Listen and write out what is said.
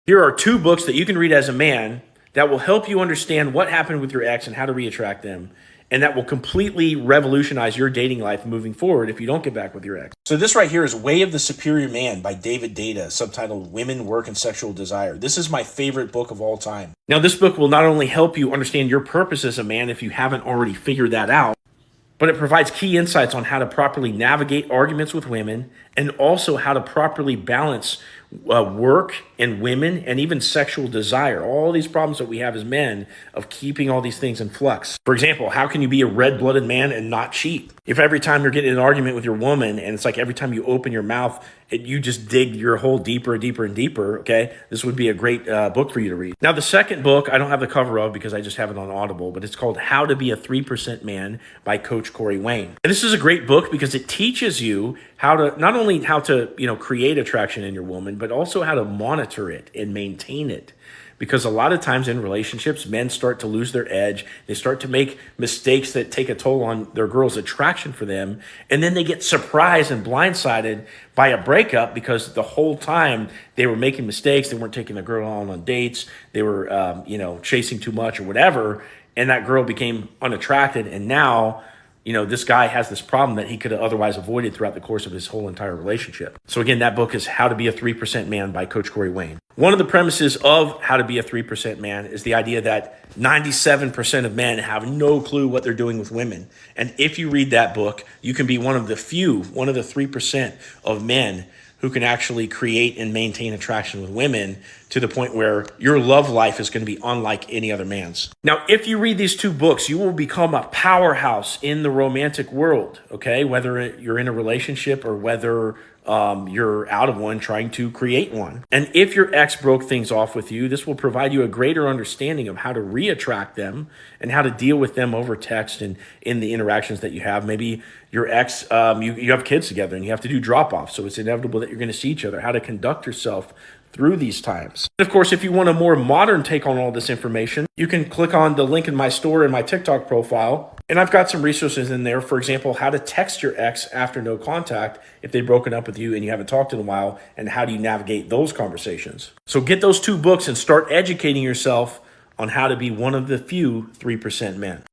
Here are two books that you can read as a man that will help you understand what happened with your ex and how to reattract them. And that will completely revolutionize your dating life moving forward if you don't get back with your ex. So this right here is Way of the Superior Man by David Deida, subtitled Women, Work, and Sexual Desire. This is my favorite book of all time. Now, this book will not only help you understand your purpose as a man if you haven't already figured that out, but it provides key insights on how to properly navigate arguments with women and also how to properly balance work and women and even sexual desire. All these problems that we have as men of keeping all these things in flux. For example, how can you be a red-blooded man and not cheat? If every time you're getting in an argument with your woman and it's like every time you open your mouth, you just dig your hole deeper and deeper and deeper, okay? This would be a great book for you to read. Now, the second book, I don't have the cover of because I just have it on Audible, but it's called How to Be a 3% Man by Coach Corey Wayne. And this is a great book because it teaches you how to, not only how to, create attraction in your woman, but also how to monitor it and maintain it. Because a lot of times in relationships, men start to lose their edge. They start to make mistakes that take a toll on their girl's attraction for them. And then they get surprised and blindsided by a breakup because the whole time they were making mistakes. They weren't taking the girl on dates. They were, chasing too much or whatever. And that girl became unattracted. And now, this guy has this problem that he could have otherwise avoided throughout the course of his whole entire relationship. So again, that book is How to Be a 3% Man by Coach Corey Wayne. One of the premises of How to Be a 3% Man is the idea that 97% of men have no clue what they're doing with women. And if you read that book, you can be one of the 3% of men who can actually create and maintain attraction with women to the point where your love life is going to be unlike any other man's. Now, if you read these two books, you will become a powerhouse in the romantic world, okay? Whether you're in a relationship or whether you're out of one trying to create one. And if your ex broke things off with you, this will provide you a greater understanding of how to reattract them and how to deal with them over text and in the interactions that you have. Maybe your ex, you have kids together and you have to do drop-offs, so it's inevitable that you're going to see each other, how to conduct yourself through these times. And of course, if you want a more modern take on all this information, you can click on the link in my store and my TikTok profile. And I've got some resources in there. For example, how to text your ex after no contact if they've broken up with you and you haven't talked in a while, and how do you navigate those conversations. So get those two books and start educating yourself on how to be one of the few 3% men.